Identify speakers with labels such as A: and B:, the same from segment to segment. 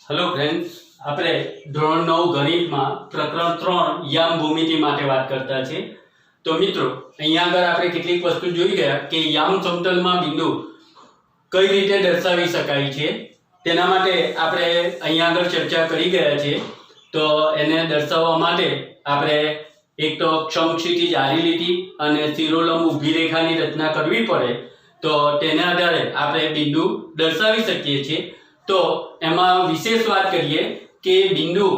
A: Hello friends, આપણે ધોરણ 9 ગણિતમાં પ્રકરણ 3 યામ ભૂમિતિ માટે વાત કરતા છે। તો મિત્રો, અહીંયા આગળ આપણે કેટલીક વસ્તુ જોઈ ગયા કે યામ સમતલમાં બિંદુ કઈ રીતે દર્શાવી શકાય છે, તેના માટે આપણે અહીંયા આગળ ચર્ચા કરી ગયા છે। તો એને દર્શાવવા માટે આપણે એક તો સમક્ષિતિજ આડી લીટી અને શિરોલંબ ઊભી રેખાની રચના કરવી પડે, તો તેના આધારે આપણે બિંદુ દર્શાવી શકીએ છીએ। तो एमा विशेष बात करिए कि बिंदु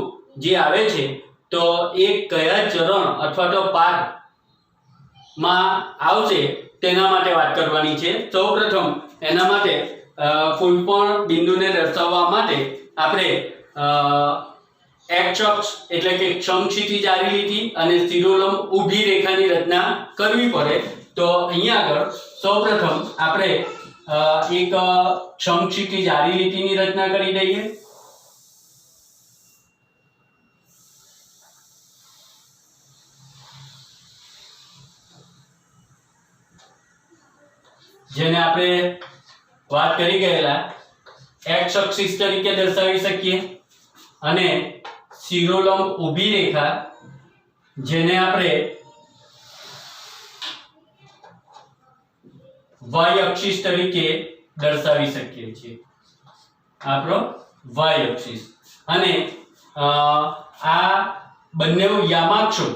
A: जे आवे छे तो एक कया चरण अथवा तो पाद में आवशे तेना माटे बात करवानी छे। सौप्रथम एना माटे कोई पण बिंदुने दर्शाववा माटे आपणे एक्स अक्ष एटले के समक्षितिज आडी लीटी अने शिरोलंब ऊभी रेखानी रचना करवी पड़े। तो अहींया आगळ सौप्रथम आपणे एक समक्षितिज आडी લીટીની રચના કરી દઈએ। જેને આપણે વાત કરી ગયેલા x અક્ષ તરીકે દર્શાવી શકીએ અને શિરોલંબ ઊભી રેખા જેને આપણે y અક્ષ તરીકે દર્શાવી શકીએ છીએ। આપણો y અક્ષ અને આ બંને યામાક્ષો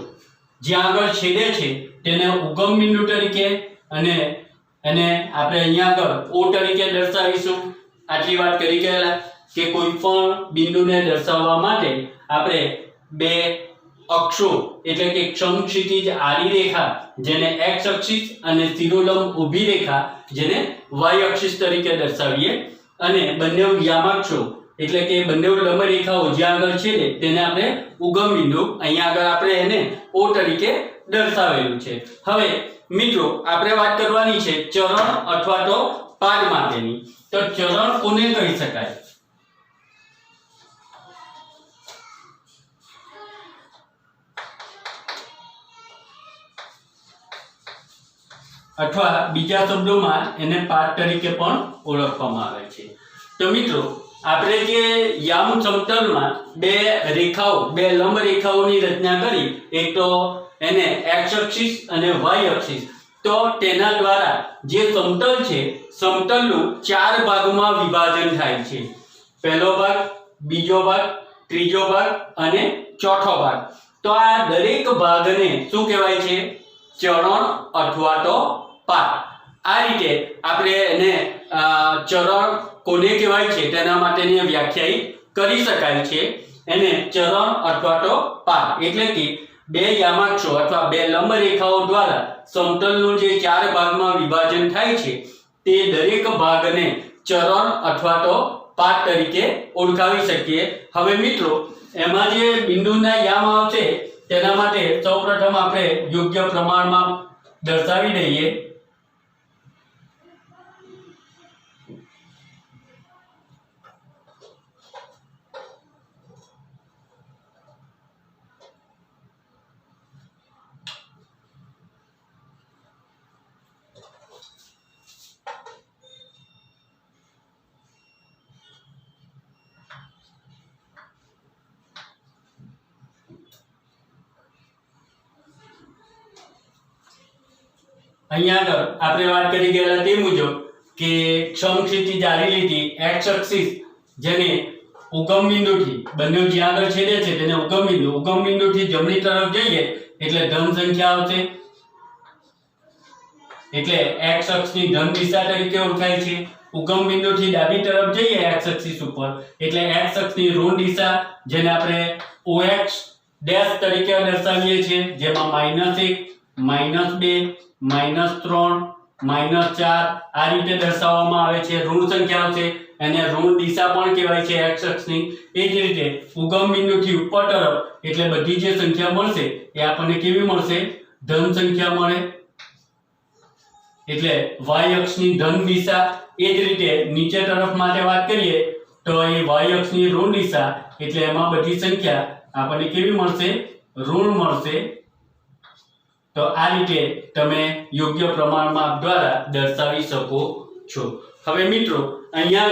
A: જ્યાં આગળ છેદે છે તેને ઉગમ બિંદુ તરીકે અને એને આપણે અહીંયા આગળ o તરીકે દર્શાવીશું। આટલી વાત કરી ગયેલા કે કોઈ પણ બિંદુને દર્શાવવા માટે આપણે બે અક્ષો એટલે કે સમક્ષિતિજ આડી રેખા જેને x અક્ષ અને શિરોલંબ ઊભી રેખા જેને y અક્ષ તરીકે દર્શાવીએ અને બંને યામાક્ષો એટલે કે બંને લંબ રેખાઓ જ્યાં આગળ છેદે તેને આપણે ઉગમ બિંદુ અહીંયા આગળ આપણે એને o તરીકે દર્શાવેલું છે। હવે મિત્રો આપણે વાત કરવાની છે ચરણ અથવા તો પાદ માટેની। તો ચરણ કોને કહી શકાય? अथवा बीजा शब्दों में एने पाद तरीके पण ओळखवामां आवे छे। तो मित्रों, आपणे जे याम समतल में बे रेखाओं बे लंब रेखाओनी रचना करी, एक तो एने एक्स अक्षिस अने वाय अक्षिस, तो तेना द्वारा जे समतल छे समतलनुं चार भागमां विभाजन थाय छे। पहेलो भाग, बीजो भाग, त्रीजो भाग अने चौथो भाग। तो आ दरेक भागने शुं कहेवाय छे? चरण अथवा तो पाद। आ रीते आपणे एने चरण कोने कहेवाय छे तेना माटेनी व्याख्यायित करी शकाय छे। एने चरण अथवा तो पाद एटले के बे यामाक्षो अथवा बे लंब रेखाओ द्वारा समतलनुं जे चार भागमां विभाजन थाय छे ते दरेक भागने चरण अथवा तो पाद तरीके ओळखावी शकीए। हवे मित्रों, एमां जे बिंदुना याम आवशे तेना माटे सौप्रथम आपणे योग्य प्रमाणमां दर्शावी दઈએ। અહીંયા આગળ આપણે વાત કરી ગયેલા તે મુજબ કે સમક્ષિતિજ આડી લીટી x અક્ષિસ જેને ઉગમ બિંદુથી બંને જ્યાં આગળ છેદે છે તેને ઉગમ બિંદુથી જમણી તરફ જઈએ એટલે ધન સંખ્યા આવશે, એટલે x અક્ષની ધન દિશા તરીકે ઓળખાય છે। ઉગમ બિંદુથી ડાબી તરફ જઈએ x અક્ષિસ ઉપર એટલે x અક્ષની ઋણ દિશા જેને આપણે ox ડેશ તરીકે દર્શાવીએ છીએ, જેમાં -1 -2 -3 -4 आ रीते दर्शाववामां आवे छे। ऋण संख्या आवशे एने ऋण दिशा पण कहेवाय छे x अक्षनी। ए ज रीते उगम बिंदुथी ऊपर तरफ एटले बधी जे संख्या मळशे ए आपणे केवी मळशे? धन संख्या मळे। एटले y अक्षनी धन दिशा। ए ज रीते नीचे तरफ माटे वात करीए तो ए y अक्षनी ऋण दिशा एटले एमां बधी संख्या आपणे केवी मळशे? ऋण मळशे। तो आ रीते तमे योग्य प्रमाण माप द्वारा दर्शावी शको छो। हवे मित्रों, अहींया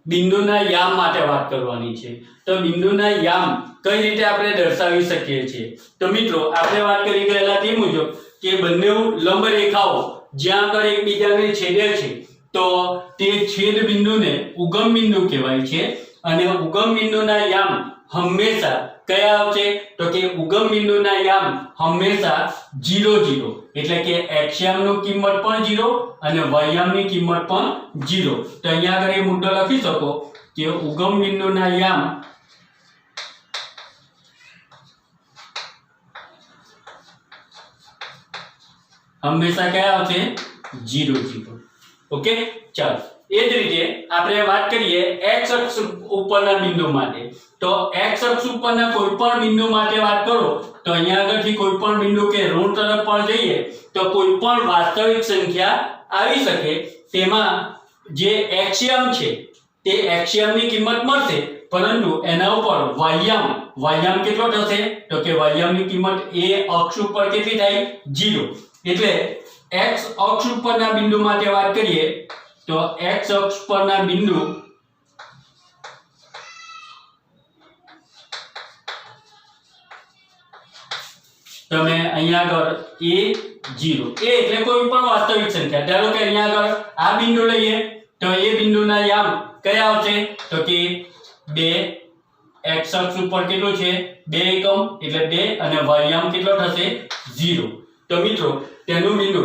A: બિંદુના યામ માટે વાત કરવાની છે. તો બિંદુના યામ કઈ રીતે આપણે દર્શાવી શકીએ છીએ? તો મિત્રો આપણે વાત કરી ગયેલા તે મુજબ કે બંને લંબ રેખાઓ જ્યાં આગળ એકબીજાને છેદે છે તો તે છેદ બિંદુને ઉગમ બિંદુ કહેવાય છે. અને ઉગમ બિંદુના યામ હંમેશા કયા આવશે? તો કે ઉગમ બિંદુના યામ હંમેશા 0 0, એટલે કે x યામની કિંમત પણ 0 અને y યામની કિંમત પણ 0. તો અહીંયા આગળ એ મુદ્દો લખી શકો કે ઉગમ બિંદુના યામ હંમેશા કયા આવશે? 0 0. ઓકે, ચાલો એ જ રીતે આપણે વાત કરીએ x અક્ષ ઉપરના બિંદુ માટે. તો x અક્ષ ઉપરના કોઈ પણ બિંદુ માટે વાત કરો તો અહીંયા આગળથી કોઈ પણ બિંદુ કે ઋણ તરફ પણ જઈએ તો કોઈ પણ વાસ્તવિક સંખ્યા આવી શકે. તેમાં જે x યામ છે તે x યામની કિંમત મળશે, પરંતુ એના ઉપર y યામ કેટલો થશે? તો કે y યામની કિંમત એ અક્ષ ઉપર કેટલી થાય? 0. એટલે x અક્ષ ઉપરના બિંદુ માટે વાત કરીએ તો x અક્ષ પરના બિંદુ તમે અહીંયા આગળ a0 એટલે કોઈ પણ વાસ્તવિક સંખ્યા, ધારો કે અહીંયા આગળ આ બિંદુ લઈએ તો એ બિંદુના યામ કયા આવશે? તો કે 2 x અક્ષ ઉપર કેટલું છે? 2 એકમ એટલે 2 અને y યામ કેટલો થશે? 0. તો મિત્રો તેનું બિંદુ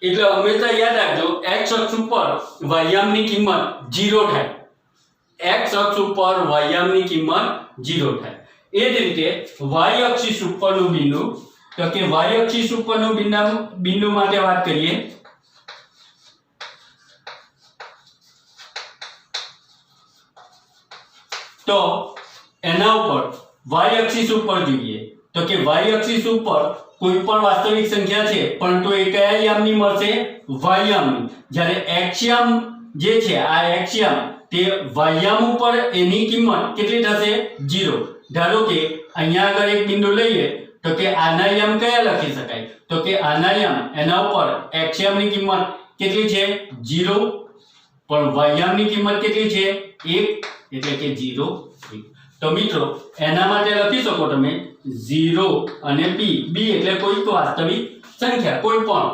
A: એટલે હંમેશા યાદ રાખજો x અક્ષ ઉપર y યામની કિંમત 0 થાય. x અક્ષ ઉપર y યામની કિંમત 0 થાય. એ જ રીતે y અક્ષ ઉપરનું બિંદુ, તો કે y અક્ષ ઉપરનું બિંદુ માટે વાત કરીએ તો એના ઉપર y અક્ષ ઉપર જોઈએ તો કે y અક્ષ ઉપર કોઈ પણ વાસ્તવિક સંખ્યા છે પરંતુ એ કયા યામની મળશે? y યામની. જ્યારે x યામ જે છે આ x યામ તે y યામ ઉપર એની કિંમત કેટલી થશે? 0. ધારો કે અહીંયા આગળ એક બિંદુ લઈએ તો કે આના યામ કયા લખી શકાય? તો કે આના યામ એના ઉપર x યામની કિંમત કેટલી છે? 0. પણ y યામની કિંમત કેટલી છે? 1, એટલે કે 0 1. તો મિત્રો એના માટે લખી શકો તમે 0 અને b એટલે કોઈ વાસ્તવિક સંખ્યા કોઈ પણ,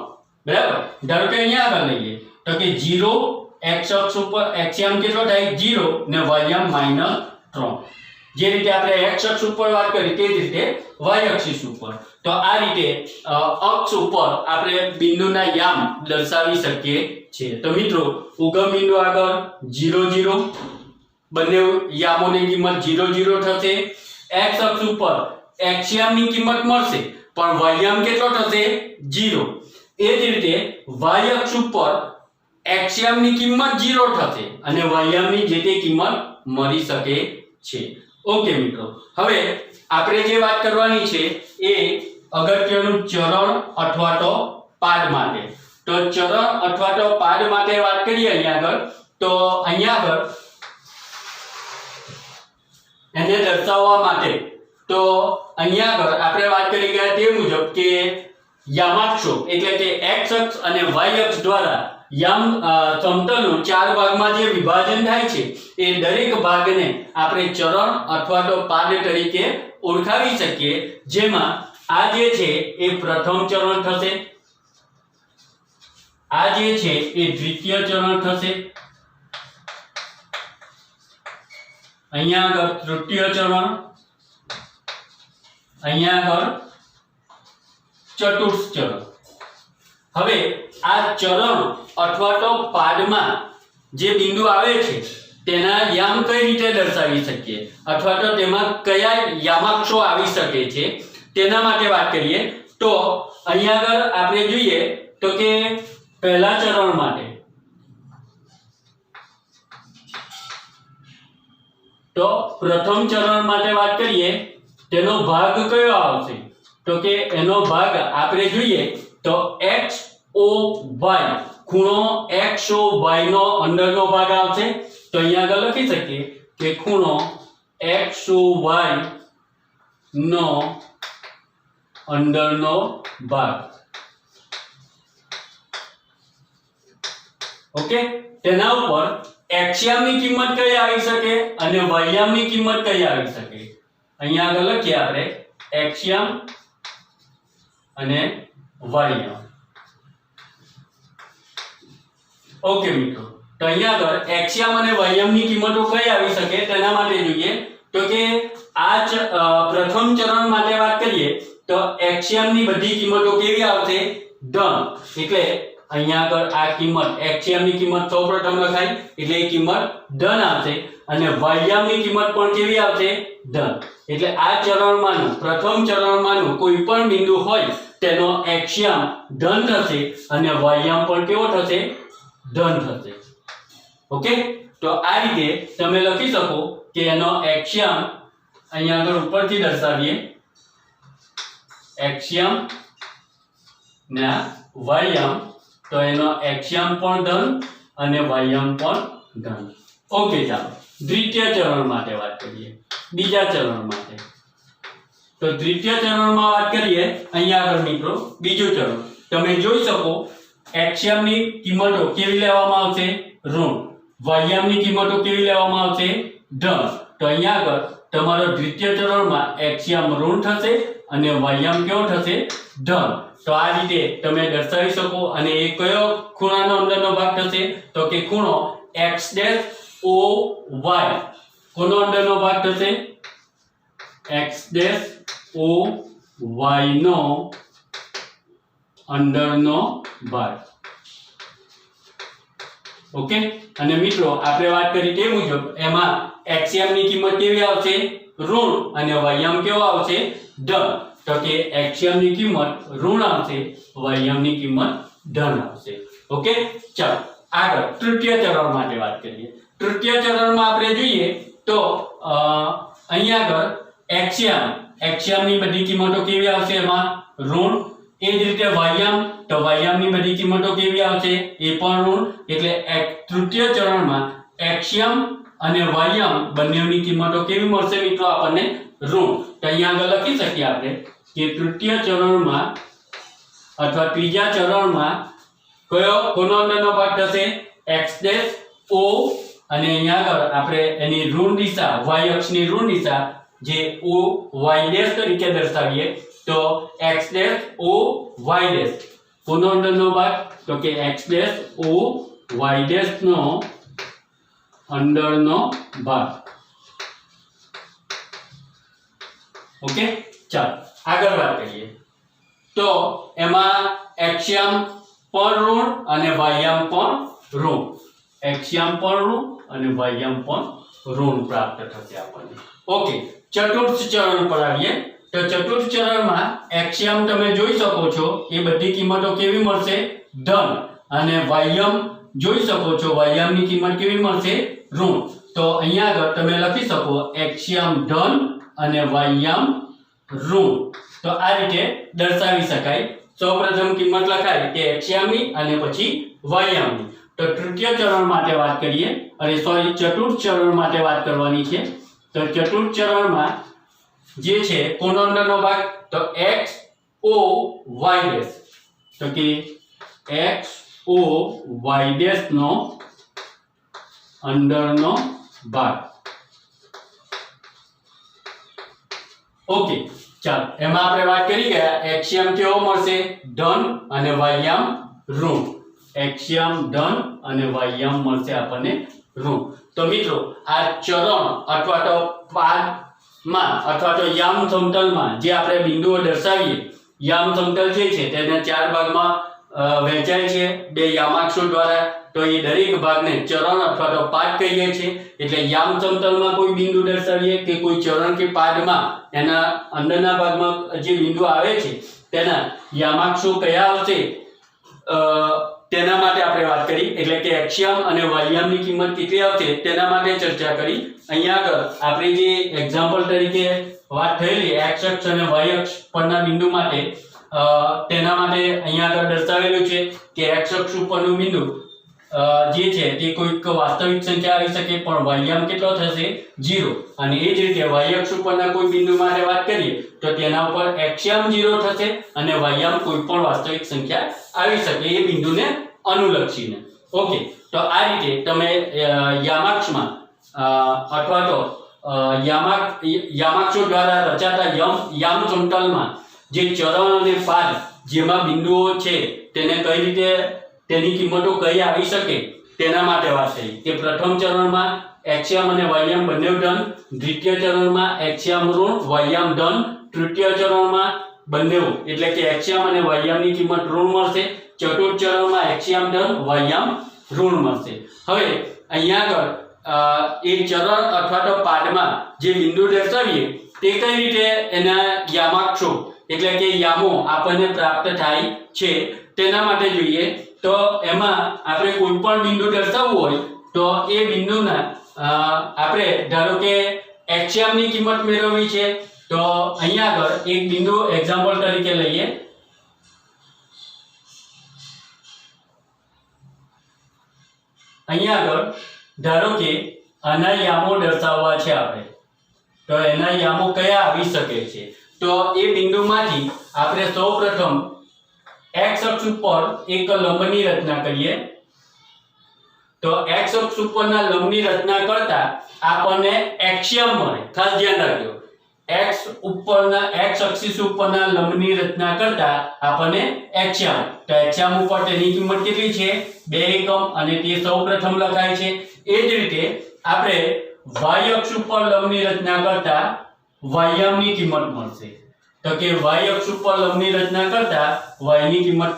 A: બરાબર? ધારો કે અહીંયા આગળ લઈએ તો કે 0 x અક્ષ ઉપર x યામ કેટલો થાય? 0 ને y યામ -3. જે રીતે આપણે x અક્ષ ઉપર વાત કરી તે જ રીતે y અક્ષ ઉપર. તો આ રીતે અક્ષ ઉપર આપણે બિંદુના યામ દર્શાવી શકીએ છીએ. તો મિત્રો ઉગમ બિંદુ આગળ 0 0, બંને યામોની કિંમત 0 0 થશે. x અક્ષ ઉપર x યામની કિંમત મળશે પણ y યામ કેટલો થશે? 0. એ જ રીતે y અક્ષ ઉપર x યામની કિંમત 0 થશે અને y યામની જે તે કિંમત મળી શકે છે. ઓકે મિત્રો, હવે આપણે જે વાત કરવાની છે એ અગત્યનું ચરણ અથવા તો પાદ માટે. તો ચરણ અથવા તો પાદ માટે વાત કરીએ અહીંયા આગળ તો અહીંયા આગળ એને દર્શાવવા માટે તો અહીંયા આગળ આપણે વાત કરી ગયા તે મુજબ કે યામાક્ષો એટલે કે x અક્ષ અને y અક્ષ દ્વારા યામ સમતલનું 4 ભાગમાં જે વિભાજન થાય છે એ દરેક ભાગને આપણે ચરણ અથવા તો પાદ તરીકે ઓળખાવી શકીએ. જેમાં આ જે છે એ પ્રથમ ચરણ થશે, આ જે છે એ દ્વિતીય ચરણ થશે, અહીંયા આગળ તૃતીય ચરણ, અહીંયા આગળ ચતુર્થ ચરણ. હવે આ ચરણ અથવા તો પાદમાં જે બિંદુ આવે છે તેના યામ કઈ રીતે દર્શાવી શકીએ અથવા તો તેમાં કયા યામાક્ષો આવી શકે છે તેના માટે વાત કરીએ તો અહીંયા આગળ આપણે જોઈએ તો કે પહેલા ચરણ માટે તો પ્રથમ ચરણ માટે વાત કરીએ તેનો ભાગ કયો આવશે? તો કે એનો ભાગ આપણે જોઈએ તો x o y, ખૂણો x o y નો અંદરનો ભાગ આવશે. તો અહીંયા આગળ લખી શકીએ કે ખૂણો x o y નો અંદરનો ભાગ. ઓકે, તેના ઉપર એક્સયામની કિંમત કઈ આવી શકે અને વાયયામની કિંમત કઈ આવી શકે? અહીંયા આગળ લખીએ આપણે એક્સયામ અને વાયયામ. ઓકે મિત્રો, તો અહીંયા આગળ એક્સયામ અને વાયયામની કિંમતો કઈ આવી શકે તેના માટે જોઈએ તો કે પ્રથમ ચરણ માટે વાત કરીએ તો એક્સયામની બધી કિંમતો કેવી આવશે? ધન. એટલે અહીંયા આગળ આ કિંમત એક્સયામની કિંમત સૌપ્રથમ લખાય એટલે એ કિંમત ધન આવશે અને વાયયામની કિંમત પણ કેવી આવશે? ધન. એટલે આ ચરણમાંનું પ્રથમ ચરણમાંનું કોઈ પણ બિંદુ હોય તેનો એક્સયામ ધન થશે અને વાયયામ પણ કેવો થશે? ધન થશે. ઓકે, તો આ રીતે તમે લખી શકો કે એનો એક્સયામ અહીંયા આગળ ઉપરથી દર્શાવીએ એક્સયામ ને વાયયામ, તો એનો એક્સયામ પણ ધન અને વાયયામ પણ ધન. ઓકે, ચાલો દ્વિતીય ચરણ માટે વાત કરીએ. બીજા ચરણ માટે તો દ્વિતીય ચરણમાં વાત કરીએ અહીંયા આગળ મિત્રો બીજું ચરણ તમે જોઈ શકો એક્સયામની કિંમતો કેવી લેવામાં આવશે? ઋણ. વાયયામની કિંમતો કેવી લેવામાં આવશે? ધન. તો અહીંયા આગળ તમારો દ્વિતીય ચરણમાં એક્સયામ ઋણ થશે અને વાયયામ કેવો થશે? ધન. તો આ રીતે તમે દર્શાવી શકો અને એ કયો ખૂણાનો અંદરનો ભાગ થશે? તો કે ખૂણો x ડેશ o y. કોનો અંદરનો ભાગ થશે? x ડેશ o y નો અંદરનો ભાગ. ઓકે, અને મિત્રો આપણે વાત કરી તે મુજબ એમાં એક્સયામની કિંમત કેવી આવશે? ઋણ અને વાયયામ કેવો આવશે? ધન. તો કે એક્સયામની કિંમત ઋણ આવશે, વાયયામની કિંમત ધન આવશે. ઓકે, ચાલો આગળ તૃતીય ચરણ માટે વાત કરીએ. તૃતીય ચરણમાં આપણે જોઈએ તો અહીંયા આગળ એક્સયામની બધી કિંમતો કેવી આવશે? એમાં ઋણ. એ જ રીતે વાયયામ, તો વાયયામની બધી કિંમતો કેવી આવશે? એ પણ ઋણ. એટલે તૃતીય ચરણમાં એક્સયામ અને વાયયામ બંનેની કિંમતો કેવી મળશે મિત્રો? આપણને ઋણ. તો અહીંયા આગળ લખી શકીએ આપણે કે તૃતીય ચરણમાં અથવા ત્રીજા ચરણમાં કોનો અંદરનો ભાગ થશે? x ડેશ o અને અહીંયા આગળ આપણે એની ઋણ દિશા y અક્ષની ઋણ દિશા જે o y ડેશ તરીકે દર્શાવીએ તો x dash o y dash કોનો અંદરનો ભાગ? તો કે x dash o y dash નો અંદરનો ભાગ. ઓકે, ચાલો આગળ વાત કરીએ તો એમાં એક્સયામ પણ ઋણ અને વાયયામ પણ ઋણ. એક્સયામ પણ ઋણ અને વાયયામ પણ ઋણ પ્રાપ્ત થશે આપણને. ઓકે, ચતુર્થ ચરણ પર આવીએ તો ચતુર્થ ચરણમાં એક્સયામ તમે જોઈ શકો છો એ બધી કિંમતો કેવી મળશે? ધન. અને વાયયામ જોઈ શકો છો વાયયામની કિંમત કેવી મળશે? ઋણ. તો અહીંયા આગળ તમે લખી શકો એક્સયામ ધન અને વાયયામ ઋણ. તો આ રીતે દર્શાવી શકાય. સૌપ્રથમ કિંમત લખાય કે એક્સયામની અને પછી વાયયામની. તો તૃતીય ચરણ માટે વાત કરીએ અને ચતુર્થ ચરણ માટે વાત કરવાની છે. તો ચતુર્થ ચરણમાં જે છે કોનો અંદરનો ભાગ? તો x o y ડેશ. તો કે x o y ડેશ નો અંદરનો ભાગ. ઓકે, ચાલો એમાં આપણે વાત કરી ગયા એક્સયામ કેવો મળશે? ધન અને વાયયામ ઋણ. એક્સયામ ધન અને વાયયામ મળશે આપણને ઋણ. તો મિત્રો આ ચરણ અથવા તો પાદમાં અથવા તો યામ સમતલમાં જે આપણે બિંદુઓ દર્શાવીએ, યામ સમતલ જે છે તેને 4 ભાગમાં વહેંચાય છે 2 યામાક્ષો દ્વારા. તો એ દરેક ભાગને ચરણ અથવા તો પાદ કહીએ છીએ. એટલે યામ સમતલમાં કોઈ બિંદુ દર્શાવીએ કે કોઈ ચરણ કે પાદમાં એના અંદરના ભાગમાં જે બિંદુ આવે છે તેના યામાક્ષો કયા આવશે તેના માટે આપણે વાત કરી. એટલે કે એક્સયામ અને વાયયામની કિંમત કેટલી આવશે તેના માટે ચર્ચા કરી. અહીંયા આગળ આપણે જે એક્ઝામ્પલ તરીકે વાત થયેલી x અક્ષ અને y અક્ષ પરના બિંદુ માટે તેના માટે અહીંયા આગળ દર્શાવેલું છે કે x અક્ષ ઉપરનું બિંદુ જે છે તે કોઈક વાસ્તવિક સંખ્યા આવી શકે પણ વાયયામ કેટલો થશે? 0. અને એ જ રીતે y અક્ષ ઉપરના કોઈ બિંદુ માટે વાત કરીએ તો તેના ઉપર એક્સયામ 0 થશે અને વાયયામ કોઈ પણ વાસ્તવિક સંખ્યા આવી શકે એ બિંદુને અનુલક્ષીને. ઓકે, તો આ રીતે તમે યામાક્ષમાં અથવા તો યામાક્ષો દ્વારા રચાતા યામ સમતલમાં જે ચરણ અને પાદ જેમાં બિંદુઓ છે તેને કઈ રીતે તેની કિંમતો કઈ આવી શકે તેના માટે વાત થઈ કે પ્રથમ ચરણમાં એક્સયામ અને વાયયામ બંને ધન, દ્વિતીય ચરણમાં એક્સયામ ઋણ વાયયામ ધન, તૃતીય ચરણમાં બંને એટલે કે એક્સયામ અને વાયયામની કિંમત ઋણ મળશે, ચતુર્થ ચરણમાં એક્સયામ ધન વાયયામ ઋણ મળશે. હવે અહીંયા આગળ એક ચરણ અથવા તો પાદમાં જે બિંદુ દર્શાવીએ તે કઈ રીતે એના યામાક્ષો એટલે કે યામો આપણને પ્રાપ્ત થાય છે તેના માટે જોઈએ તો એમાં આપણે કોઈ પણ બિંદુ દર્શાવવું હોય તો એ બિંદુના આપણે ધારો કે એક્સયામની કિંમત મેળવવી છે તો અહીંયા આગળ એક બિંદુ એક્ઝામ્પલ તરીકે લઈએ. અહીંયા આગળ ધારો કે આના યામો દર્શાવવા છે આપણે તો એના યામો કયા આવી શકે છે તો એ બિંદુમાંથી આપણે સૌપ્રથમ x અક્ષ ઉપર એક લંબની રચના કરીએ. તો x અક્ષ ઉપરના લંબની રચના કરતા આપણને એક્સયામ મળે. ખાસ ધ્યાન રાખજો, x અક્ષિસ ઉપરના લંબની રચના કરતા આપણને એક્સયામ. તો એક્સયામ ઉપર તેની કિંમત કેટલી છે 2 એકમ અને તે સૌપ્રથમ લખાય છે. એ જ રીતે આપણે y અક્ષ ઉપર લંબની રચના કરતા વાયયામની કિંમત મળશે. તો કે y અક્ષ ઉપર લંબની રચના કરતા y ની કિંમત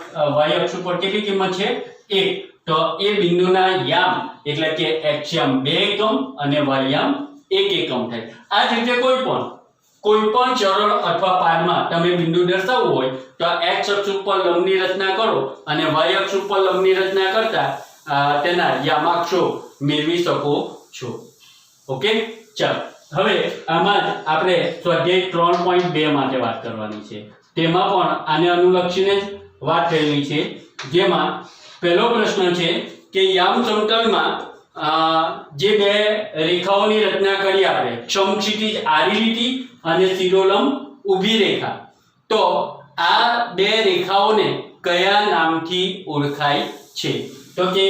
A: y અક્ષ ઉપર કેટલી કિંમત છે 1. તો એ બિંદુના યામ એટલે કે એક્સયામ 2 એકમ અને વાયયામ 1 એકમ થાય. આ જ રીતે કોઈ પણ ચરણ અથવા પાદમાં તમે બિંદુ દર્શાવવું હોય તો x અક્ષ ઉપર લંબની રચના કરો અને y અક્ષ ઉપર લંબની રચના કરતા તેના યામાક્ષો મેળવી શકો છો. ઓકે, ચાલો હવે આમાં જ આપણે સ્વાધ્યાય 3.2 માટે વાત કરવાની છે. તેમાં પણ આને અનુલક્ષીને જ વાત થયેલી છે, જેમાં પહેલો પ્રશ્ન છે કે યામ સમતલમાં જે બે રેખાઓની રચના કરી આપણે સમક્ષિતિજ આડી લીટી અને શિરોલંબ ઊભી રેખા, તો આ બે રેખાઓને કયા નામથી ઓળખાય છે તો કે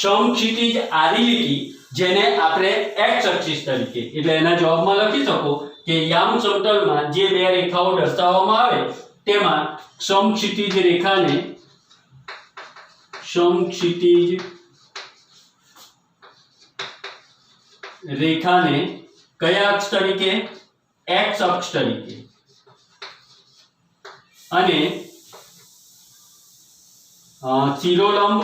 A: સમક્ષિતિજ આડી લીટી જેને આપણે x અક્ષિસ તરીકે એટલે એના જવાબમાં લખી શકો કે યામ સમતલમાં જે બે રેખાઓ દર્શાવવામાં આવે તેમાં સમક્ષિતિજ રેખાને કયા અક્ષ તરીકે x અક્ષ તરીકે અને શિરોલંબ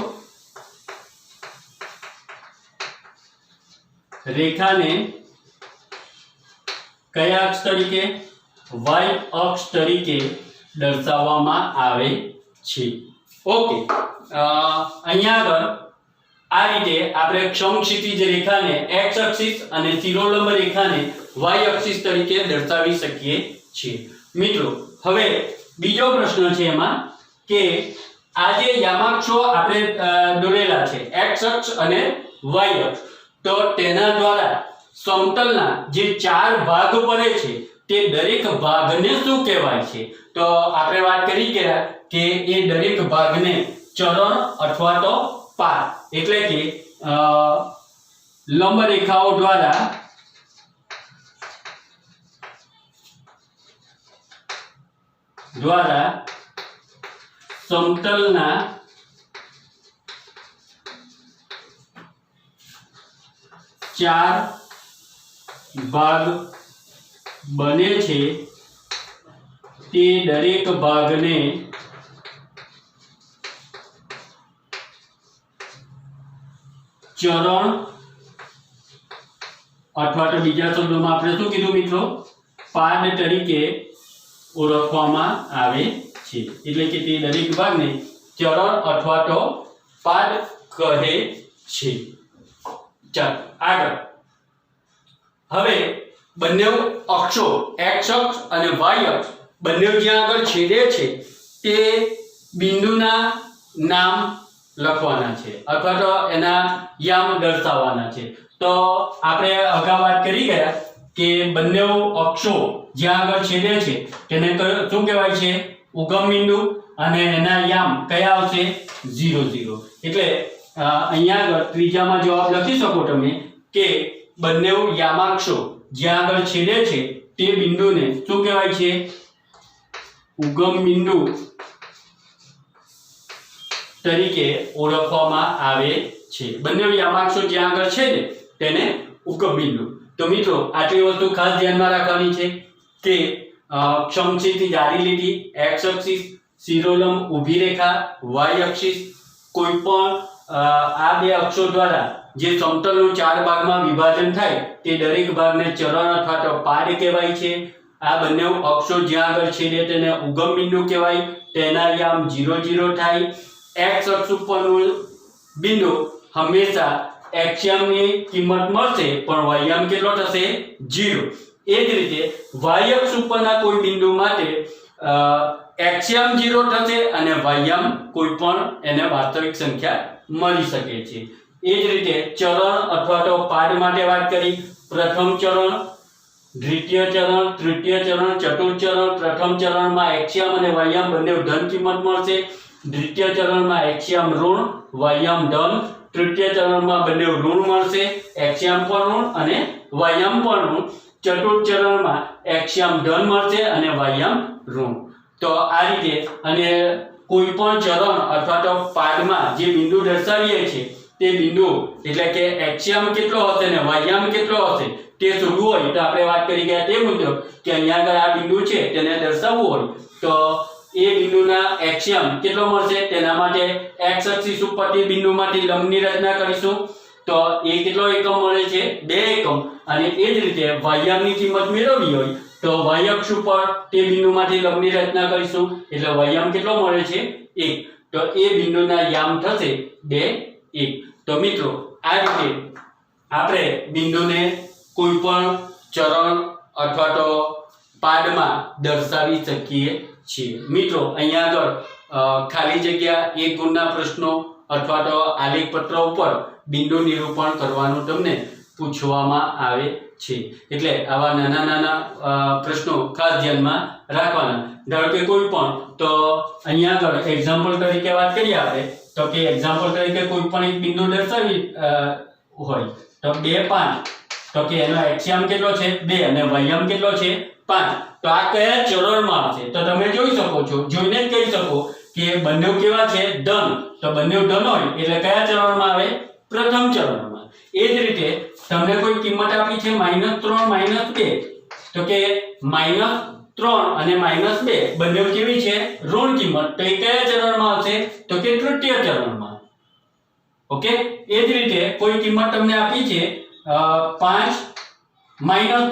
A: રેખાને કયા અક્ષ તરીકે y અક્ષ તરીકે દર્શાવવામાં આવે છે. ઓકે, અહીંયા આગળ આ રીતે આપણે સમક્ષિતિજ રેખાને x અક્ષિસ અને શિરોલંબ રેખાને y અક્ષિસ તરીકે દર્શાવી શકીએ છીએ. મિત્રો હવે બીજો પ્રશ્ન છે એમાં કે આ જે યામાક્ષો આપણે દોરેલા છે x અક્ષ અને y અક્ષ, તો તેના દ્વારા સમતલના જે 4 ભાગ પડે છે તે દરેક ભાગને શું કહેવાય છે તો આપણે વાત કરી ગયા કે એ દરેક ભાગને ચરણ અથવા તો પાદ એટલે કે લંબ રેખાઓ દ્વારા સમતલના 4 ભાગ બને છે તે દરેક ભાગને ચરણ અથવા તો બીજા શબ્દોમાં આપણે શું કીધું મિત્રો પાદ તરીકે ઓળખવામાં આવે છે. એટલે કે તે દરેક ભાગને ચરણ અથવા તો પાદ કહે છે. ચાલો આગળ. હવે બંને અક્ષો x અક્ષ અને y અક્ષ બંને જ્યાં આગળ છેદે છે તે બિંદુના નામ લખવાના છે અથવા તો એના યામ દર્શાવવાના છે. તો આપણે અગાઉ વાત કરી ગયા કે બંને અક્ષો જ્યાં આગળ છેદે છે તેને શું કહેવાય છે ઉગમ બિંદુ અને એના યામ કયા આવશે 0 0 એટલે અહીંયા આગળ ત્રીજામાં જવાબ લખી શકો તમે કે બંને યામાક્ષો જ્યાં આગળ છેદે છે તે બિંદુને શું કહેવાય છે ઉગમ બિંદુ તરીકે ઓળખવામાં આવે છે બંને યામાક્ષો જ્યાં આગળ છેદે તેને ઉગમ બિંદુ તો મિત્રો આટલી વસ્તુ ખાસ ધ્યાનમાં રાખવાની છે કે સમછેદી જાડી લીટી x અક્ષિસ શિરોલંબ ઊભી રેખા y અક્ષિસ કોઈ પણ આ બે અક્ષો દ્વારા જે સમતલનું 4 ભાગમાં વિભાજન થાય તે દરેક ભાગને ચરણ અથવા તો પાડ કહેવાય છે આ બંને અક્ષો જ્યાં આગળ છેદે તેને ઉગમ બિંદુ કહેવાય તેના યામ 0 0 થાય x અક્ષ ઉપરનું બિંદુ હંમેશા x યામની કિંમત મળશે પણ y યામ કેટલો થશે 0 એ જ રીતે y અક્ષ ઉપરના કોઈ બિંદુ માટે x યામ 0 થશે અને y યામ કોઈ પણ એને વાસ્તવિક સંખ્યા મળી શકે છે એ જ રીતે ચરણ અથવા તો પાડ માટે વાત કરી પ્રથમ ચરણ દ્વિતીય ચરણ તૃતીય ચરણ ચતુર્થ ચરણ પ્રથમ ચરણમાં x યામ અને y યામ બંને ધન કિંમત મળશે દ્વિતીય ચરણમાં x યામ ઋણ y યામ ધન તૃતીય ચરણમાં બંને ઋણ મળશે x યામ પણ ઋણ અને y યામ પણ ઋણ ચતુર્થ ચરણમાં x યામ ધન મળશે અને y યામ ઋણ તો આ રીતે અને કોઈ પણ ચરણ અથવા તો પાદમાં જે બિંદુ દર્શાવીએ છીએ તે બિંદુ એટલે કે x યામ કેટલો હશે અને y યામ કેટલો હશે તે શોધવું હોય તો આપણે વાત કરી ગયા તે મુજબ કે અહીંયા આગળ આ બિંદુ છે તેને દર્શાવવું હોય તો એ બિંદુના x યામ કેટલો મળશે તેના માટે x અક્ષિસ ઉપરથી બિંદુમાંથી લંબની રચના કરીશું તો એ કેટલો એકમ મળે છે 2 એકમ અને એ જ રીતે y યામની કિંમત મેળવવી હોય તો y અક્ષ ઉપર તે બિંદુમાંથી લંબની રચના કરીશું એટલે y યામ કેટલો મળે છે 1 તો એ બિંદુના યામ થશે 2 1 તો મિત્રો આ રીતે આપણે બિંદુને કોઈ પણ ચરણ અથવા તો પાદમાં દર્શાવી શકીએ છીએ મિત્રો અહીંયા આગળ ખાલી જગ્યા એક ગુણના પ્રશ્નો અથવા તો આલેખ પત્ર ઉપર બિંદુ નિરૂપણ કરવાનું તમને પૂછવામાં આવે છે એટલે આવા નાના નાના પ્રશ્નો ખાસ ધ્યાનમાં રાખવાના ધારો કે કોઈ પણ તો અહીંયા આગળ એક્ઝામ્પલ તરીકે વાત કરીએ આપણે તો કે એક્ઝામ્પલ તરીકે કોઈ પણ એક બિંદુ દર્શાવી હોય તો 2 5 તો કે એનો x યામ કેટલો છે 2 અને y યામ કેટલો છે 5 તો આ કયા ચરણમાં હશે તો તમે જોઈ શકો છો જોઈને જ કહી શકો કે બંને કેવા છે ધન તો બંને ધન હોય એટલે કયા ચરણમાં આવે પ્રથમ ચરણમાં એ જ રીતે તમને કોઈ કિંમત આપી છે -3 -2 તો કે -3 અને -2 બંને કેવી છે ઋણ કિંમત તો એ કયા ચરણમાં આવશે તો કે તૃતીય ચરણમાં ઓકે એ જ રીતે કોઈ કિંમત તમને આપી છે 5 -3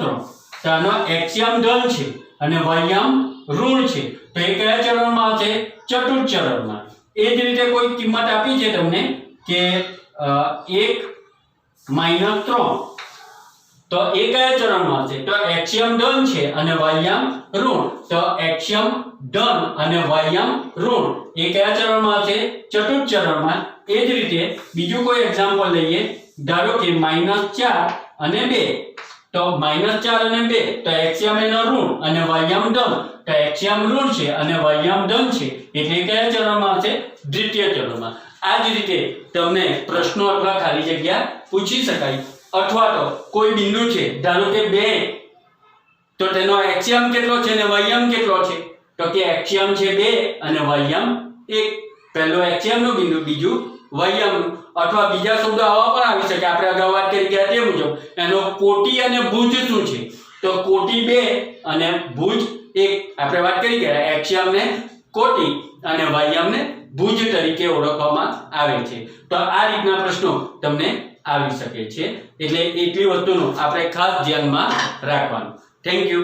A: તો આનો x યામ ધન છે અને y યામ ઋણ છે તો એ કયા ચરણમાં આવશે ચતુર્થ ચરણમાં એ જ રીતે કોઈ કિંમત આપી છે તમને કે 1 -3 તો એ કયા ચરણમાં આવશે તો x યામ ધન છે અને y યામ ઋણ તો x યામ ધન અને y યામ ઋણ એ કયા ચરણમાં આવશે ચતુર્થ ચરણમાં એ જ રીતે બીજું કોઈ એક્ઝામ્પલ લઈએ ધારો કે -4 અને 2 તો -4 અને 2 તો x યામ એનો ઋણ અને y યામ ધન તો x યામ ઋણ છે અને y યામ ધન છે એટલે કયા ચરણમાં આવશે દ્વિતીય ચરણમાં આ જ રીતે તમને પ્રશ્નો અથવા ખાલી જગ્યા પૂછી શકાય અથવા તો કોઈ બિંદુ છે ધારો કે 2 તો તેનો x યામ કેટલો છે અને y યામ કેટલો છે તો કે x યામ છે 2 અને y યામ 1 પહેલો x યામ નું બિંદુ બીજું y યામ અથવા બીજા શબ્દો આવા પણ આવી શકે આપણે અગાઉ વાત કરી ગયા તે મુજબ એનો કોટી અને ભુજ શું છે તો કોટી 2 અને ભુજ 1 આપણે વાત કરી ગયા x યામને કોટી અને y યામને ભુજ તરીકે ઓળખવામાં આવે છે તો આ રીતના પ્રશ્નો તમને આવી શકે છે એટલે એટલી વસ્તુનું આપણે ખાસ ધ્યાનમાં રાખવાનું થેન્ક યુ